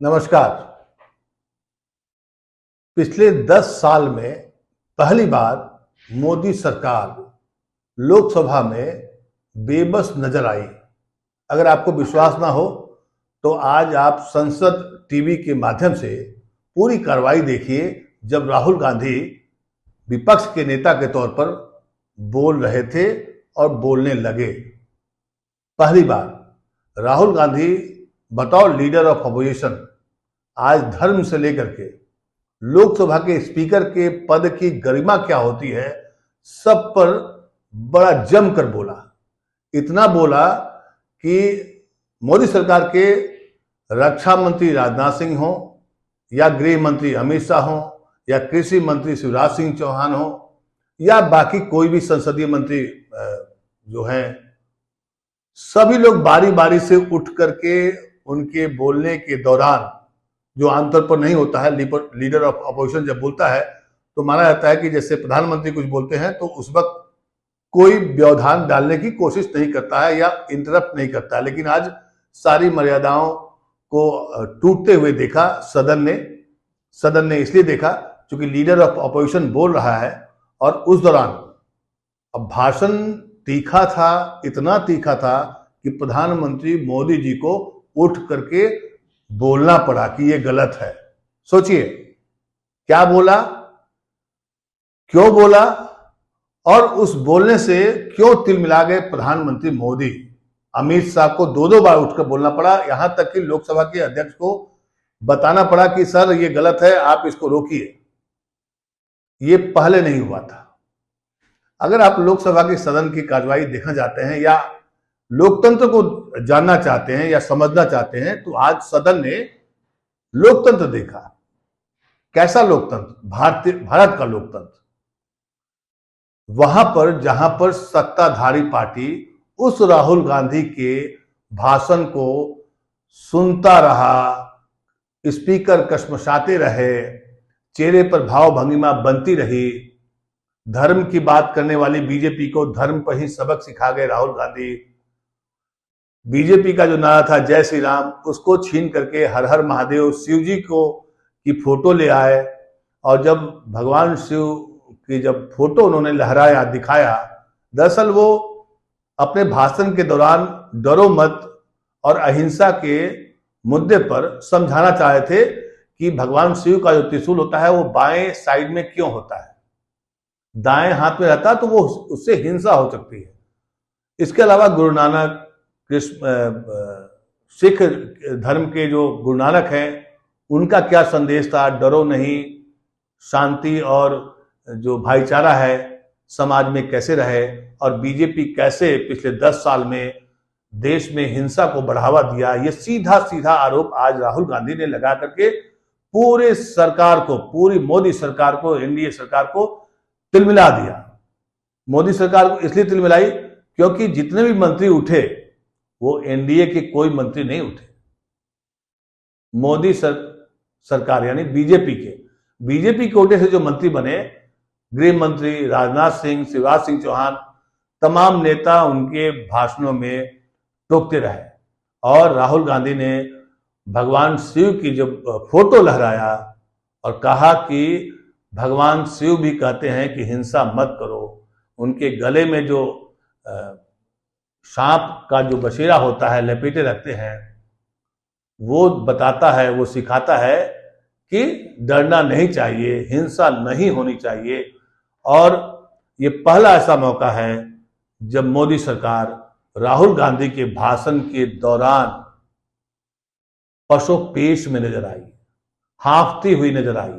नमस्कार। पिछले 10 साल में पहली बार मोदी सरकार लोकसभा में बेबस नजर आई। अगर आपको विश्वास ना हो तो आज आप संसद टीवी के माध्यम से पूरी कार्रवाई देखिए, जब राहुल गांधी विपक्ष के नेता के तौर पर बोल रहे थे और बोलने लगे। पहली बार राहुल गांधी बतौर लीडर ऑफ अपोजिशन आज धर्म से लेकर के लोकसभा के स्पीकर के पद की गरिमा क्या होती है, सब पर बड़ा जमकर बोला। इतना बोला कि मोदी सरकार के रक्षा मंत्री राजनाथ सिंह हो, या गृह मंत्री अमित शाह हो, या कृषि मंत्री शिवराज सिंह चौहान हो, या बाकी कोई भी संसदीय मंत्री जो हैं, सभी लोग बारी बारी से उठ करके उनके बोलने के दौरान, जो आमतौर पर नहीं होता है, लीडर ऑफ अपोजिशन जब बोलता है तो माना जाता है कि जैसे प्रधानमंत्री कुछ बोलते हैं तो उस वक्त कोई व्यवधान डालने की कोशिश नहीं करता है या इंटरप्ट नहीं करता है। लेकिन आज सारी मर्यादाओं को टूटते हुए देखा सदन ने इसलिए देखा क्योंकि लीडर ऑफ अपोजिशन बोल रहा है। और उस दौरान अब भाषण तीखा था, इतना तीखा था कि प्रधानमंत्री मोदी जी को उठ करके बोलना पड़ा कि ये गलत है। सोचिए क्या बोला, क्यों बोला, और उस बोलने से क्यों तिलमिला गए प्रधानमंत्री मोदी। अमित शाह को दो बार उठकर बोलना पड़ा, यहां तक कि लोकसभा के अध्यक्ष को बताना पड़ा कि सर ये गलत है, आप इसको रोकिए। ये पहले नहीं हुआ था। अगर आप लोकसभा के सदन की कार्रवाई देखना चाहते हैं या लोकतंत्र को जानना चाहते हैं या समझना चाहते हैं तो आज सदन ने लोकतंत्र देखा। कैसा लोकतंत्र? भारत का लोकतंत्र। वहां पर जहां पर सत्ताधारी पार्टी उस राहुल गांधी के भाषण को सुनता रहा, स्पीकर कशमशाते रहे, चेहरे पर भाव भंगिमा बनती रही, धर्म की बात करने वाली बीजेपी को धर्म पर ही सबक सिखा गए राहुल गांधी। बीजेपी का जो नारा था जय श्री राम, उसको छीन करके हर हर महादेव शिव जी को की फोटो ले आए, और जब भगवान शिव की जब फोटो उन्होंने लहराया, दिखाया, दरअसल वो अपने भाषण के दौरान डरो मत और अहिंसा के मुद्दे पर समझाना चाहे थे कि भगवान शिव का जो त्रिशूल होता है वो बाएं साइड में क्यों होता है, दाएं हाथ में रहता तो वो उससे हिंसा हो सकती है। इसके अलावा गुरु नानक सिख धर्म के जो गुरु नानक हैं, उनका क्या संदेश था, डरो नहीं, शांति और जो भाईचारा है समाज में कैसे रहे। और बीजेपी कैसे पिछले 10 साल में देश में हिंसा को बढ़ावा दिया, ये सीधा सीधा आरोप आज राहुल गांधी ने लगा करके पूरे सरकार को, पूरी मोदी सरकार को, एनडीए सरकार को तिलमिला दिया। मोदी सरकार को इसलिए तिलमिलाई क्योंकि जितने भी मंत्री उठे वो एनडीए के कोई मंत्री नहीं उठे। मोदी सरकार यानी बीजेपी के कोटे से जो मंत्री बने, गृह मंत्री राजनाथ सिंह, शिवराज सिंह चौहान, तमाम नेता उनके भाषणों में टोकते रहे। और राहुल गांधी ने भगवान शिव की जब फोटो लहराया और कहा कि भगवान शिव भी कहते हैं कि हिंसा मत करो, उनके गले में जो सांप का जो बसेरा होता है लपेटे रखते हैं, वो बताता है, वो सिखाता है कि डरना नहीं चाहिए, हिंसा नहीं होनी चाहिए। और ये पहला ऐसा मौका है जब मोदी सरकार राहुल गांधी के भाषण के दौरान पशुपेश में नजर आई, हांफती हुई नजर आई,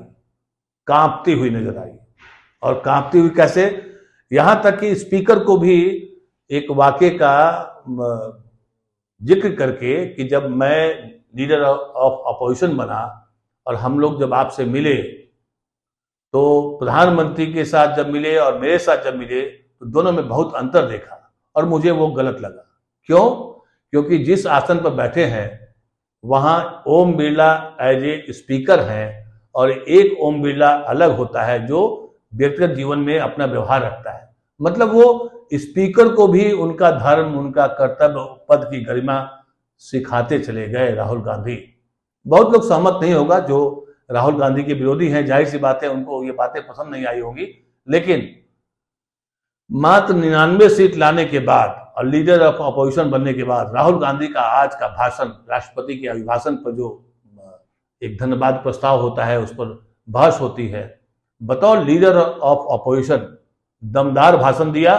कांपती हुई नजर आई। और कांपती हुई कैसे? यहां तक कि स्पीकर को भी एक वाक्य का जिक्र करके कि जब मैं लीडर ऑफ अपोजिशन बना और हम लोग जब आपसे मिले तो प्रधानमंत्री के साथ जब मिले और मेरे साथ जब मिले तो दोनों में बहुत अंतर देखा और मुझे वो गलत लगा। क्यों? क्योंकि जिस आसन पर बैठे हैं वहां Om Birla as a speaker हैं और एक ओम बिरला अलग होता है जो व्यक्तिगत जीवन में अपना व्यवहार रखता है। मतलब वो स्पीकर को भी उनका धर्म, उनका कर्तव्य, पद की गरिमा सिखाते चले गए राहुल गांधी। बहुत लोग सहमत नहीं होगा, जो राहुल गांधी के विरोधी हैं, जाहिर सी बात है उनको ये बातें पसंद नहीं आई होगी। लेकिन मात्र 99 सीट लाने के बाद और लीडर ऑफ अपोजिशन बनने के बाद राहुल गांधी का आज का भाषण, राष्ट्रपति के अभिभाषण पर जो एक धन्यवाद प्रस्ताव होता है, उस पर बहस होती है, बतौर लीडर ऑफ अपोजिशन दमदार भाषण दिया।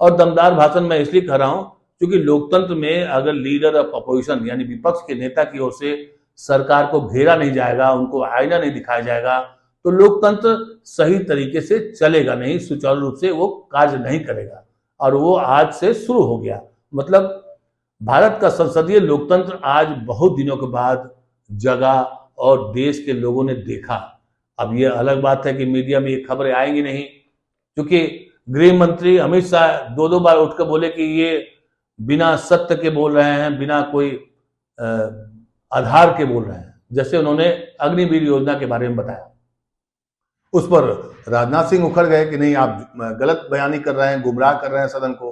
और दमदार भाषण मैं इसलिए कह रहा हूं क्योंकि लोकतंत्र में अगर लीडर ऑफ अपोजिशन यानी विपक्ष के नेता की ओर से सरकार को घेरा नहीं जाएगा, उनको आईना नहीं दिखाया जाएगा, तो लोकतंत्र सही तरीके से चलेगा नहीं, सुचारू रूप से वो कार्य नहीं करेगा। और वो आज से शुरू हो गया। मतलब भारत का संसदीय लोकतंत्र आज बहुत दिनों के बाद जगा और देश के लोगों ने देखा। अब ये अलग बात है कि मीडिया में ये खबरें आएंगी नहीं, क्योंकि गृह मंत्री अमित शाह दो दो बार उठकर बोले कि ये बिना सत्य के बोल रहे हैं, बिना कोई आधार के बोल रहे हैं। जैसे उन्होंने अग्निवीर योजना के बारे में बताया, उस पर राजनाथ सिंह उखड़ गए कि नहीं, आप गलत बयानी कर रहे हैं, गुमराह कर रहे हैं सदन को।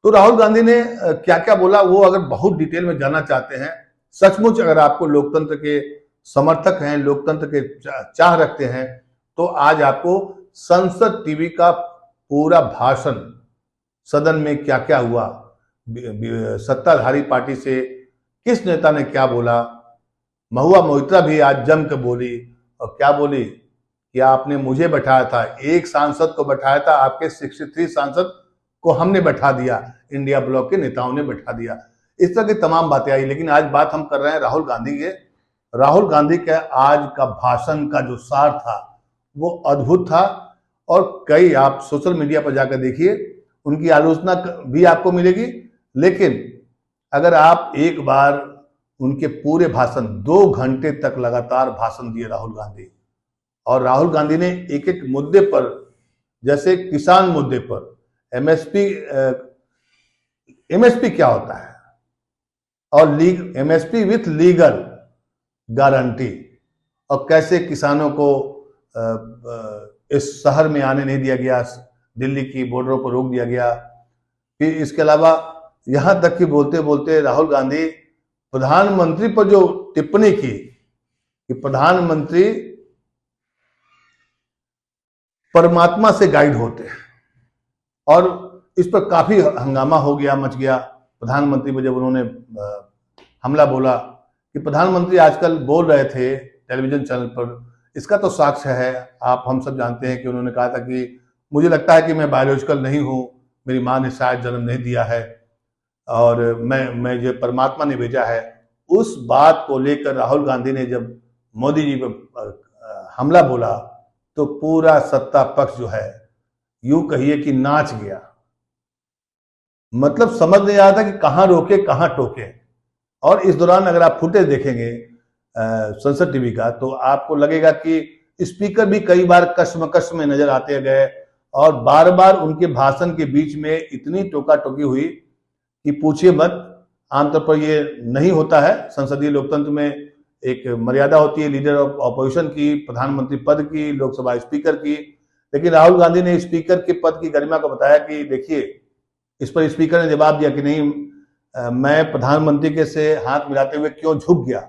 तो राहुल गांधी ने क्या क्या बोला, वो अगर बहुत डिटेल में जानना चाहते हैं, सचमुच अगर आपको लोकतंत्र के समर्थक हैं, लोकतंत्र के चाह रखते हैं, तो आज आपको संसद टीवी का पूरा भाषण, सदन में क्या क्या हुआ, सत्ताधारी पार्टी से किस नेता ने क्या बोला। महुआ मोइत्रा भी आज जम के बोली, और क्या बोली कि आपने मुझे बैठाया था, एक सांसद को बैठाया था, आपके 63 सांसद को हमने बैठा दिया, इंडिया ब्लॉक के नेताओं ने बैठा दिया। इस तरह की तमाम बातें आई। लेकिन आज बात हम कर रहे हैं राहुल गांधी के। राहुल गांधी के आज का भाषण का जो सार था वो अद्भुत था। और कई आप सोशल मीडिया पर जाकर देखिए, उनकी आलोचना भी आपको मिलेगी। लेकिन अगर आप एक बार उनके पूरे भाषण, 2 घंटे तक लगातार भाषण दिए राहुल गांधी, और राहुल गांधी ने एक एक मुद्दे पर, जैसे किसान मुद्दे पर, एमएसपी क्या होता है, और एमएसपी विथ लीगल गारंटी, और कैसे किसानों को इस शहर में आने नहीं दिया गया, दिल्ली की बॉर्डरों पर रोक दिया गया। फिर इसके अलावा यहां तक कि बोलते बोलते राहुल गांधी प्रधानमंत्री पर जो टिप्पणी की कि प्रधानमंत्री परमात्मा से गाइड होते हैं, और इस पर काफी हंगामा हो गया, मच गया प्रधानमंत्री पर जब उन्होंने हमला बोला कि प्रधानमंत्री आजकल बोल रहे थे टेलीविजन चैनल पर। इसका तो साक्ष्य है, आप हम सब जानते हैं कि उन्होंने कहा था कि मुझे लगता है कि मैं बायोलॉजिकल नहीं हूं, मेरी मां ने शायद जन्म नहीं दिया है, और मैं ये परमात्मा ने भेजा है। उस बात को लेकर राहुल गांधी ने जब मोदी जी पर हमला बोला, तो पूरा सत्ता पक्ष जो है, यूं कहिए कि नाच गया। मतलब समझ नहीं आ रहा था कि कहां रोके कहां टोके। और इस दौरान अगर आप फुटेज देखेंगे संसद टीवी का, तो आपको लगेगा कि स्पीकर भी कई बार कश्मकश में नजर आते गए, और बार बार उनके भाषण के बीच में इतनी टोका टोकी हुई कि पूछिए मत। आमतौर पर ये नहीं होता है, संसदीय लोकतंत्र में एक मर्यादा होती है लीडर ऑफ अपोजिशन की, प्रधानमंत्री पद की, लोकसभा स्पीकर की। लेकिन राहुल गांधी ने स्पीकर के पद की गरिमा को बताया कि देखिए, इस पर स्पीकर ने जवाब दिया कि नहीं, मैं प्रधानमंत्री के से हाथ मिलाते हुए क्यों झुक गया।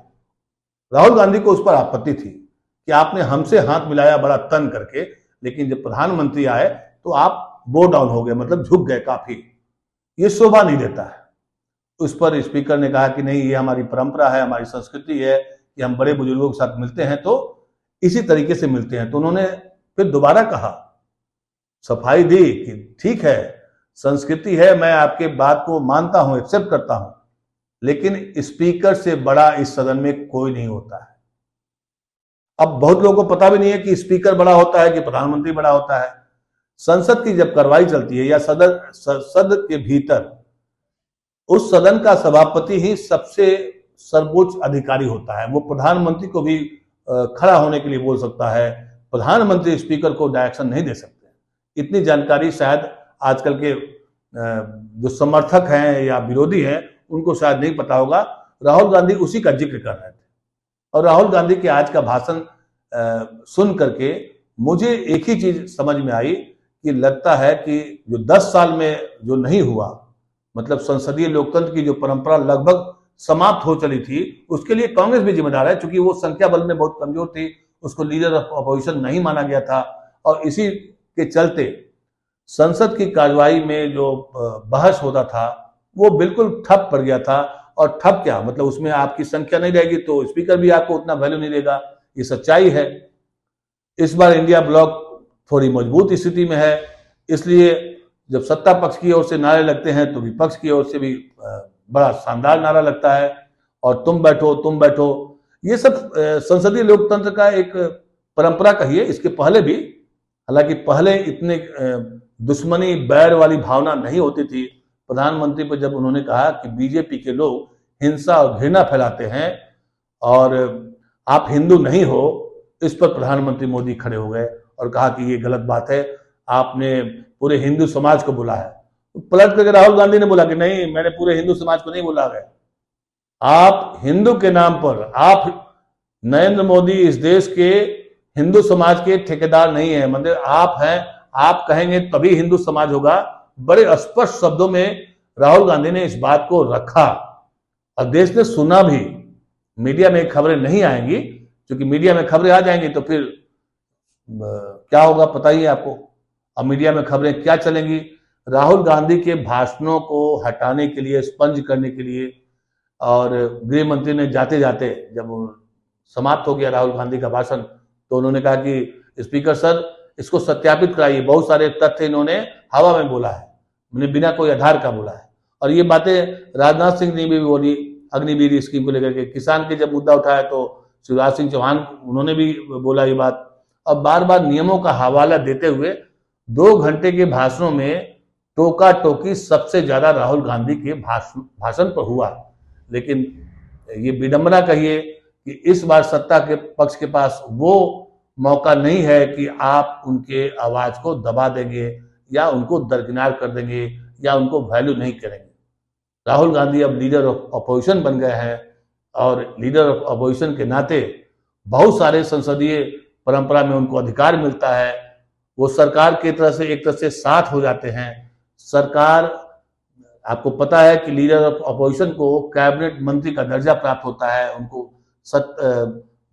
राहुल गांधी को उस पर आपत्ति थी कि आपने हमसे हाथ मिलाया बड़ा तन करके, लेकिन जब प्रधानमंत्री आए तो आप बो डाउन हो गए, मतलब झुक गए काफी। ये शोभा नहीं देता है। उस पर स्पीकर ने कहा कि नहीं, ये हमारी परंपरा है, हमारी संस्कृति है कि हम बड़े बुजुर्गों के साथ मिलते हैं तो इसी तरीके से मिलते हैं। तो उन्होंने फिर दोबारा कहा, सफाई दी कि ठीक है, संस्कृति है, मैं आपके बात को मानता हूं, एक्सेप्ट करता हूं, लेकिन स्पीकर से बड़ा इस सदन में कोई नहीं होता है। अब बहुत लोगों को पता भी नहीं है कि स्पीकर बड़ा होता है कि प्रधानमंत्री बड़ा होता है। संसद की जब कार्रवाई चलती है या सदन के भीतर, उस सदन का सभापति ही सबसे सर्वोच्च अधिकारी होता है। वो प्रधानमंत्री को भी खड़ा होने के लिए बोल सकता है, प्रधानमंत्री स्पीकर को डायरेक्शन नहीं दे सकते। इतनी जानकारी शायद आजकल के जो समर्थक हैं या विरोधी हैं उनको शायद नहीं पता होगा। राहुल गांधी उसी का जिक्र कर रहे थे, और राहुल गांधी के आज का भाषण सुन करके मुझे एक ही चीज समझ में आई कि लगता है कि जो 10 साल में जो नहीं हुआ, मतलब संसदीय लोकतंत्र की जो परंपरा लगभग समाप्त हो चली थी, उसके लिए कांग्रेस भी जिम्मेदार है, क्योंकि वो संख्या बल में बहुत कमजोर थी, उसको लीडर ऑफ अपोजिशन नहीं माना गया था। और इसी के चलते संसद की कार्यवाही में जो बहस होता था वो बिल्कुल ठप पड़ गया था। और ठप क्या मतलब, उसमें आपकी संख्या नहीं रहेगी तो स्पीकर भी आपको उतना वैल्यू नहीं देगा, ये सच्चाई है। इस बार इंडिया ब्लॉक थोड़ी मजबूत स्थिति में है, इसलिए जब सत्ता पक्ष की ओर से नारे लगते हैं तो विपक्ष की ओर से भी बड़ा शानदार नारा लगता है, और तुम बैठो तुम बैठो। ये सब संसदीय लोकतंत्र का एक परंपरा कहिए। इसके पहले भी, हालांकि पहले इतने दुश्मनी बैर वाली भावना नहीं होती थी। प्रधानमंत्री पर जब उन्होंने कहा कि बीजेपी के लोग हिंसा और घृणा फैलाते हैं और आप हिंदू नहीं हो, इस पर प्रधानमंत्री मोदी खड़े हो गए और कहा कि ये गलत बात है, आपने पूरे हिंदू समाज को बोला है। पलट करके राहुल गांधी ने बोला कि नहीं, मैंने पूरे हिंदू समाज को नहीं बोला है। आप हिंदू के नाम पर, आप नरेंद्र मोदी इस देश के हिंदू समाज के ठेकेदार नहीं है, मतलब आप हैं, आप कहेंगे तभी हिंदू समाज होगा। बड़े स्पष्ट शब्दों में राहुल गांधी ने इस बात को रखा और देश ने सुना भी। मीडिया में खबरें नहीं आएंगी, क्योंकि मीडिया में खबरें आ जाएंगी तो फिर क्या होगा पता ही है आपको। अब मीडिया में खबरें क्या चलेंगी, राहुल गांधी के भाषणों को हटाने के लिए, स्पंज करने के लिए, और गृह मंत्री ने जाते जाते, जब समाप्त हो गया राहुल गांधी का भाषण, तो उन्होंने कहा कि स्पीकर सर, इसको सत्यापित कराइए, बहुत सारे तथ्य इन्होंने हवा में बोला है, मैंने बिना कोई आधार का बोला है। और ये बातें राजनाथ सिंह ने भी बोली अग्निवीर स्कीम को लेकर के। किसान के जब मुद्दा उठाया तो शिवराज सिंह चौहान, उन्होंने भी बोला ये बात। अब बार बार नियमों का हवाला देते हुए 2 घंटे के भाषणों में टोका टोकी सबसे ज्यादा राहुल गांधी के भाषण पर हुआ। लेकिन ये विडंबना कहिए कि इस बार सत्ता के पक्ष के पास वो मौका नहीं है कि आप उनके आवाज को दबा देंगे या उनको दरकिनार कर देंगे या उनको वैल्यू नहीं करेंगे। राहुल गांधी अब लीडर ऑफ अपोजिशन बन गए हैं, और लीडर ऑफ अपोजिशन के नाते बहुत सारे संसदीय परंपरा में उनको अधिकार मिलता है। वो सरकार की तरह से एक तरह से साथ हो जाते हैं। सरकार, आपको पता है कि लीडर ऑफ अपोजिशन को कैबिनेट मंत्री का दर्जा प्राप्त होता है, उनको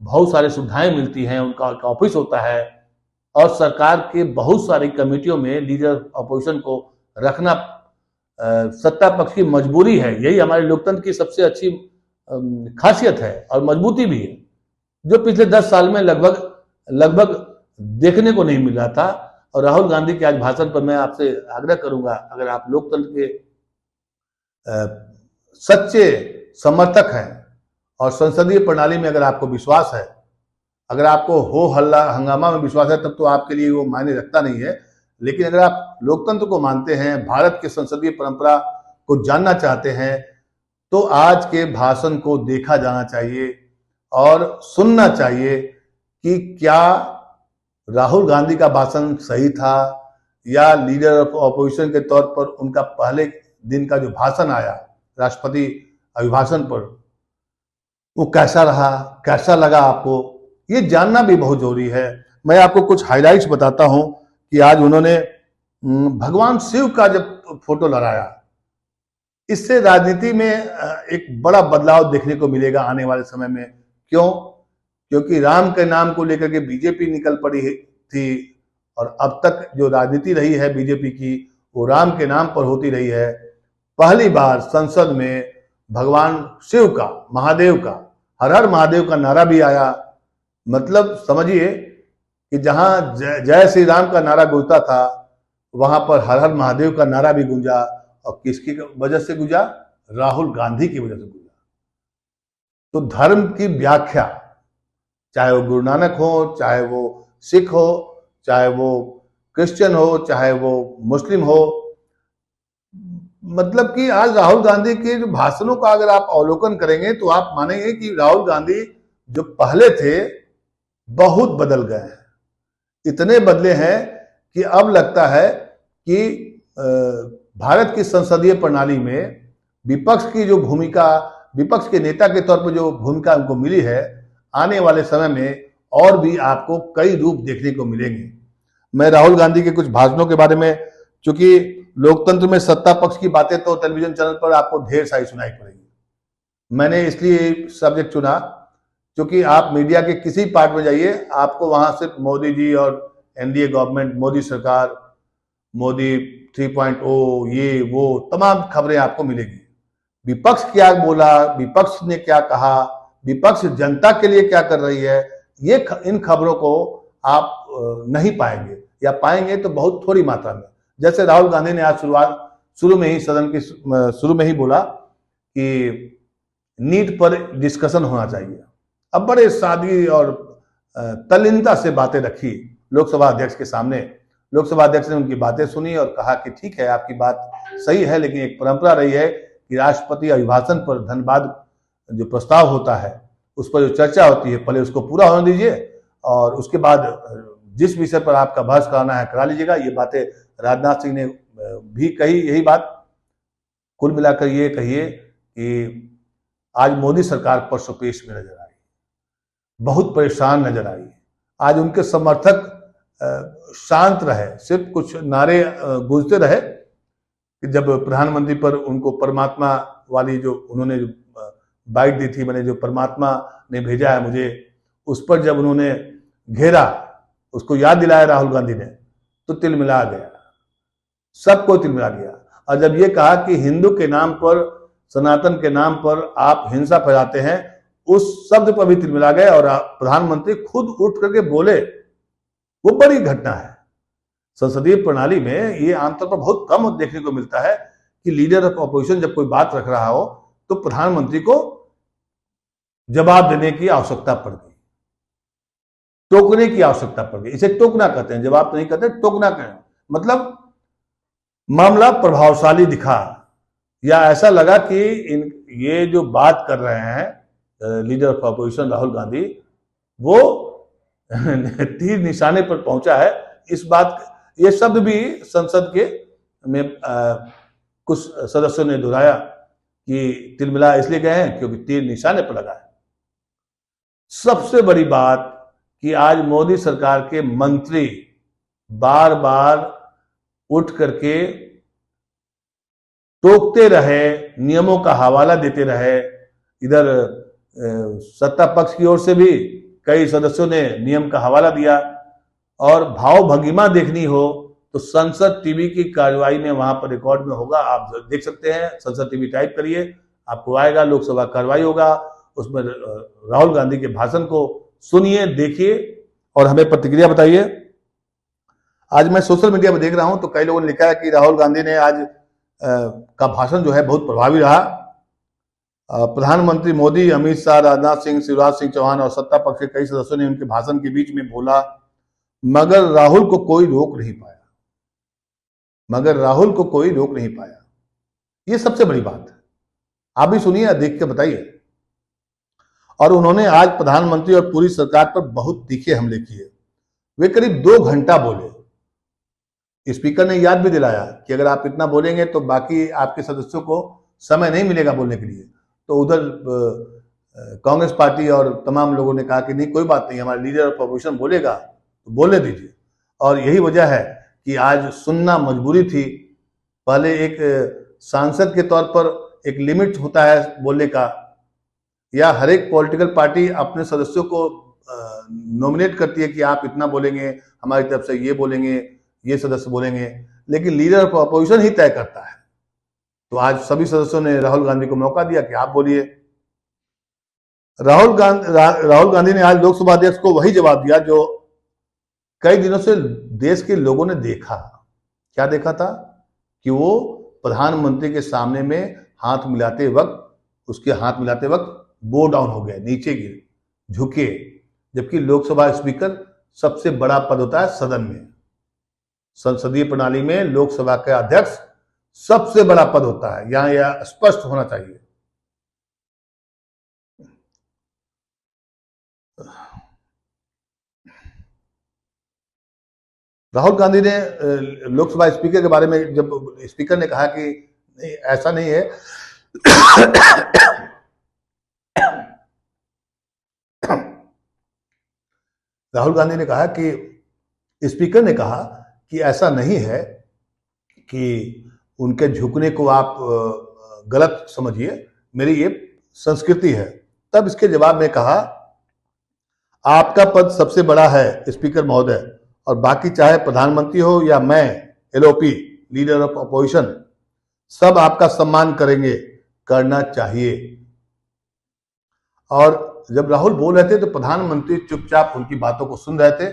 बहुत सारी सुविधाएं मिलती हैं, उनका ऑफिस होता है, और सरकार के बहुत सारी कमेटियों में लीडर अपोजिशन को रखना सत्ता पक्ष की मजबूरी है। यही हमारे लोकतंत्र की सबसे अच्छी खासियत है और मजबूती भी है, जो पिछले 10 साल में लगभग देखने को नहीं मिल रहा था। और राहुल गांधी के आज भाषण पर मैं आपसे आग्रह करूंगा, अगर आप लोकतंत्र के सच्चे समर्थक हैं और संसदीय प्रणाली में अगर आपको विश्वास है, अगर आपको हो हल्ला हंगामा में विश्वास है, तब तो आपके लिए वो मायने रखता नहीं है। लेकिन अगर आप लोकतंत्र को मानते हैं, भारत के संसदीय परंपरा को जानना चाहते हैं, तो आज के भाषण को देखा जाना चाहिए और सुनना चाहिए कि क्या राहुल गांधी का भाषण सही था, या लीडर ऑफ ऑपोजिशन के तौर पर उनका पहले दिन का जो भाषण आया राष्ट्रपति अभिभाषण पर, वो कैसा रहा, कैसा लगा आपको, ये जानना भी बहुत जरूरी है। मैं आपको कुछ हाइलाइट्स बताता हूं कि आज उन्होंने भगवान शिव का जब फोटो लगाया, इससे राजनीति में एक बड़ा बदलाव देखने को मिलेगा आने वाले समय में। क्यों? क्योंकि राम के नाम को लेकर के बीजेपी निकल पड़ी थी, और अब तक जो राजनीति रही है बीजेपी की, वो राम के नाम पर होती रही है। पहली बार संसद में भगवान शिव का, महादेव का, हर हर महादेव का नारा भी आया। मतलब समझिए कि जहां जय श्री राम का नारा गूंजता था, वहां पर हर हर महादेव का नारा भी गूंजा। और किसकी वजह से गूंजा? राहुल गांधी की वजह से गूंजा। तो धर्म की व्याख्या, चाहे वो गुरु नानक हो, चाहे वो सिख हो, चाहे वो क्रिश्चियन हो, चाहे वो मुस्लिम हो, मतलब कि आज राहुल गांधी के भाषणों का अगर आप अवलोकन करेंगे तो आप मानेंगे कि राहुल गांधी जो पहले थे बहुत बदल गए हैं। इतने बदले हैं कि अब लगता है कि भारत की संसदीय प्रणाली में विपक्ष की जो भूमिका, विपक्ष के नेता के तौर पर जो भूमिका उनको मिली है, आने वाले समय में और भी आपको कई रूप देखने को मिलेंगे। मैं राहुल गांधी के कुछ भाषणों के बारे में, चूंकि लोकतंत्र में सत्ता पक्ष की बातें तो टेलीविजन चैनल पर आपको ढेर सारी सुनाई पड़ेगी, मैंने इसलिए सब्जेक्ट चुना क्योंकि आप मीडिया के किसी पार्ट में जाइए, आपको वहां सिर्फ मोदी जी और एनडीए गवर्नमेंट, मोदी सरकार, मोदी 3.0, ये वो तमाम खबरें आपको मिलेगी। विपक्ष क्या बोला, विपक्ष ने क्या कहा, विपक्ष जनता के लिए क्या कर रही है, इन खबरों को आप नहीं पाएंगे, या पाएंगे तो बहुत थोड़ी मात्रा में। जैसे राहुल गांधी ने आज शुरू में ही सदन की शुरू में ही बोला कि नीट पर डिस्कशन होना चाहिए। अब बड़े सादगी और तल्लीनता से बातें रखी लोकसभा अध्यक्ष के सामने। लोकसभा अध्यक्ष ने उनकी बातें सुनी और कहा कि ठीक है, आपकी बात सही है, लेकिन एक परंपरा रही है कि राष्ट्रपति अभिभाषण पर धन्यवाद जो प्रस्ताव होता है उस पर जो चर्चा होती है, पहले उसको पूरा होने दीजिए और उसके बाद जिस विषय पर आपका बहस कराना है करा लीजिएगा। ये बातें राजनाथ सिंह ने भी कही, यही बात। कुल मिलाकर ये कहिए कि आज मोदी प्रश्न परसोपेश में नजर आई, बहुत परेशान नजर आई। आज उनके समर्थक शांत रहे, सिर्फ कुछ नारे गूंजते रहे कि जब प्रधानमंत्री पर उनको परमात्मा वाली जो उन्होंने जो बाइट दी थी, मैंने जो परमात्मा ने भेजा है मुझे, उस पर जब उन्होंने घेरा, उसको याद दिलाया राहुल गांधी ने, तो तिलमिला गया, सबको तिलमिला गया। और जब ये कहा कि हिंदू के नाम पर, सनातन के नाम पर आप हिंसा फैलाते हैं, उस शब्द पर भी तिलमिला गए और प्रधानमंत्री खुद उठ करके बोले, वो बड़ी घटना है। संसदीय प्रणाली में ये आमतौर पर बहुत कम देखने को मिलता है कि लीडर ऑफ ऑपोजिशन जब कोई बात रख रहा हो तो प्रधानमंत्री को जवाब देने की आवश्यकता पड़ गई, टोकने की आवश्यकता पड़ गई। इसे टोकना कहते हैं, जवाब तो नहीं कहते, टोकना कहते हैं। मतलब मामला प्रभावशाली दिखा, या ऐसा लगा कि ये जो बात कर रहे हैं leader of opposition Rahul Gandhi, वो तीर निशाने पर पहुंचा है। इस बात, ये शब्द भी संसद के में कुछ सदस्यों ने दोहराया कि तिलमिला इसलिए गए हैं क्योंकि तीर निशाने पर लगा है। सबसे बड़ी बात कि आज मोदी सरकार के मंत्री बार बार उठ करके टोकते रहे, नियमों का हवाला देते रहे। इधर सत्ता पक्ष की ओर से भी कई सदस्यों ने नियम का हवाला दिया, और भाव भंगिमा देखनी हो तो संसद टीवी की कार्यवाही में वहां पर रिकॉर्ड में होगा, आप देख सकते हैं। संसद टीवी टाइप करिए, आपको आएगा, लोकसभा कार्यवाही होगा, उसमें राहुल गांधी के भाषण को सुनिए, देखिए और हमें प्रतिक्रिया बताइए। आज मैं सोशल मीडिया पर देख रहा हूं तो कई लोगों ने लिखा है कि राहुल गांधी ने आज का भाषण जो है बहुत प्रभावी रहा। प्रधानमंत्री मोदी, अमित शाह, राजनाथ सिंह, शिवराज सिंह चौहान और सत्ता पक्ष के कई सदस्यों ने उनके भाषण के बीच में बोला, मगर राहुल को कोई रोक नहीं पाया, मगर राहुल को कोई रोक नहीं पाया। ये सबसे बड़ी बात है। आप भी सुनिए, देख के बताइए। और उन्होंने आज प्रधानमंत्री और पूरी सरकार पर बहुत तीखे हमले किए। वे करीब 2 घंटा बोले। स्पीकर ने याद भी दिलाया कि अगर आप इतना बोलेंगे तो बाकी आपके सदस्यों को समय नहीं मिलेगा बोलने के लिए। तो उधर कांग्रेस पार्टी और तमाम लोगों ने कहा कि नहीं, कोई बात नहीं, हमारे लीडर ऑफ ऑपोजिशन बोलेगा तो बोलने दीजिए। और यही वजह है कि आज सुनना मजबूरी थी। पहले एक सांसद के तौर पर एक लिमिट होता है बोलने का, या हर एक पॉलिटिकल पार्टी अपने सदस्यों को नॉमिनेट करती है कि आप इतना बोलेंगे, हमारी तरफ से ये बोलेंगे, ये सदस्य बोलेंगे, लेकिन लीडर ऑफ ऑपोजिशन ही तय करता है। तो आज सभी सदस्यों ने राहुल गांधी को मौका दिया कि आप बोलिए। राहुल गांधी ने आज लोकसभा अध्यक्ष को वही जवाब दिया जो कई दिनों से देश के लोगों ने देखा। क्या देखा था? कि वो प्रधानमंत्री के सामने में हाथ मिलाते वक्त, उसके हाथ मिलाते वक्त बो डाउन हो गए, नीचे गिरे, झुके। जबकि लोकसभा स्पीकर सबसे बड़ा पद होता है सदन में। संसदीय प्रणाली में लोकसभा का अध्यक्ष सबसे बड़ा पद होता है, यहां यह स्पष्ट होना चाहिए। राहुल गांधी ने लोकसभा स्पीकर के बारे में, जब स्पीकर ने कहा कि नहीं, ऐसा नहीं है राहुल गांधी ने कहा कि स्पीकर ने कहा कि ऐसा नहीं है कि उनके झुकने को आप गलत समझिए। मेरी ये संस्कृति है। तब इसके जवाब में कहा, आपका पद सबसे बड़ा है स्पीकर महोदय, और बाकी चाहे प्रधानमंत्री हो या मैं एलओपी लीडर ऑफ अपोजिशन, सब आपका सम्मान करेंगे, करना चाहिए। और जब राहुल बोल रहे थे तो प्रधानमंत्री चुपचाप उनकी बातों को सुन रहे थे।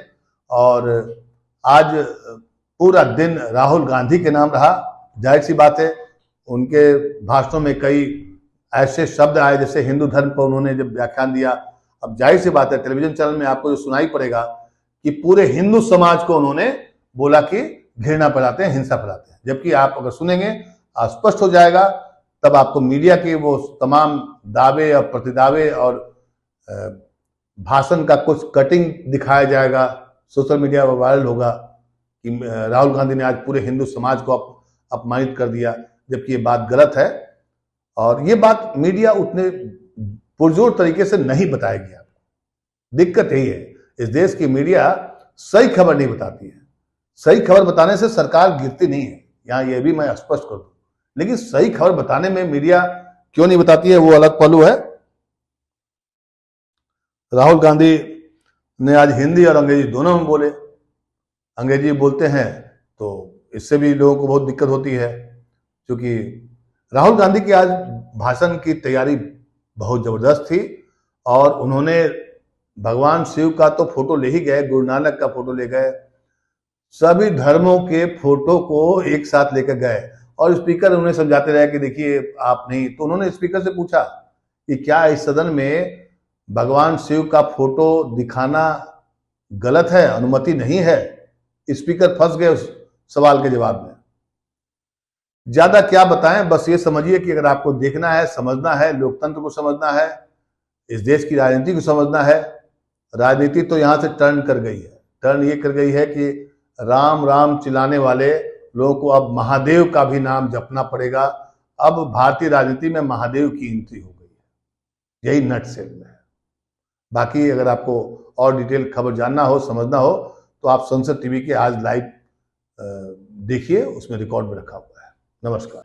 और आज पूरा दिन राहुल गांधी के नाम रहा। जाहिर सी बात है, उनके भाषणों में कई ऐसे शब्द आए जैसे हिंदू धर्म पर उन्होंने जब व्याख्यान दिया। अब जाहिर सी बात है, टेलीविजन चैनल में आपको जो सुनाई पड़ेगा कि पूरे हिंदू समाज को उन्होंने बोला कि घृणा फैलाते हैं, हिंसा फैलाते हैं। जबकि आप अगर सुनेंगे स्पष्ट हो जाएगा, तब आपको मीडिया के वो तमाम दावे और प्रतिदावे और भाषण का कुछ कटिंग दिखाया जाएगा, सोशल मीडिया पर वायरल होगा कि राहुल गांधी ने आज पूरे हिंदू समाज को अपमानित कर दिया, जबकि ये बात गलत है। और ये बात मीडिया उतने पुरजोर तरीके से नहीं बताएगी आपको। दिक्कत यही है, इस देश की मीडिया सही खबर नहीं बताती है। सही खबर बताने से सरकार गिरती नहीं है, यहां ये भी मैं स्पष्ट कर दूं। लेकिन सही खबर बताने में मीडिया क्यों नहीं बताती है, वो अलग पहलू है। राहुल गांधी ने आज हिंदी और अंग्रेजी दोनों में बोले। अंग्रेजी बोलते हैं तो इससे भी लोगों को बहुत दिक्कत होती है, क्योंकि राहुल गांधी की आज भाषण की तैयारी बहुत जबरदस्त थी। और उन्होंने भगवान शिव का तो फोटो ले ही गए, गुरु नानक का फोटो ले गए, सभी धर्मों के फोटो को एक साथ लेकर गए। और स्पीकर उन्हें समझाते रहे कि देखिए आप नहीं। तो उन्होंने स्पीकर से पूछा कि क्या इस सदन में भगवान शिव का फोटो दिखाना गलत है, अनुमति नहीं है? स्पीकर फंस गए उस सवाल के जवाब में। ज्यादा क्या बताएं, बस ये समझिए कि अगर आपको देखना है, समझना है, लोकतंत्र को समझना है, इस देश की राजनीति को समझना है, राजनीति तो यहां से टर्न कर गई है। टर्न ये कर गई है कि राम राम चिल्लाने वाले लोगों को अब महादेव का भी नाम जपना पड़ेगा। अब भारतीय राजनीति में महादेव की एंट्री हो गई है। यही नटसेल में है। बाकी अगर आपको और डिटेल खबर जानना हो, समझना हो, तो आप संसद टीवी के आज लाइव देखिए, उसमें रिकॉर्ड में रखा हुआ है। नमस्कार।